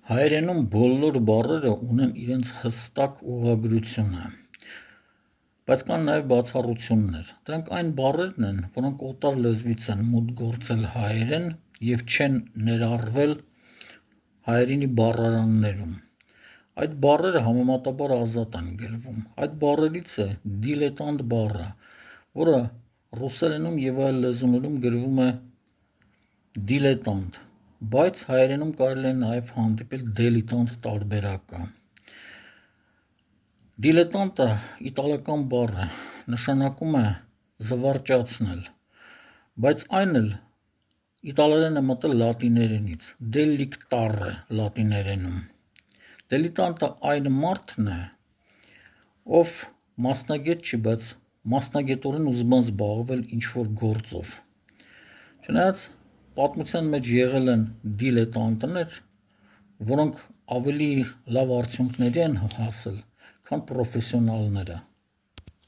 Հայերենում բոլոր բառերը ունեն իրենց հստակ ուղղագրությունը, բայց կան նաև բացառություններ։ Դրանք այն բառերն են, որոնք օտար լեզվից են մուտք գործել հայերեն և չեն ներառվել հայերենի բառարաններում։ Այդ բառերը համեմատաբար ազատ են գրվում։ Այդ բառերից է դիլետանտ բառը, որը ռուսերենում և այլ լեզուներում գրվում է դիլետանտ, բայց հայերենում կարելի է նաև հանդիպել դելիտանտ տարբերակը։ Դիլետանտը իտալական բառ է, նշանակում է զվարճացնել, բայց այն էլ իտալերեն է մտել լատիներենից, դելիկտարը լատիներենում։ Դելիտանտը այն մարդն է, ով մասնագետ չի, բայց մասնագետորեն ուզում է զբաղվել ինչ-որ գործով։ Չնայած պատմության մեջ եղել են դիլետանտներ, որոնք ավելի լավ արդյունքների են հասել, քան պրոֆեսիոնալները։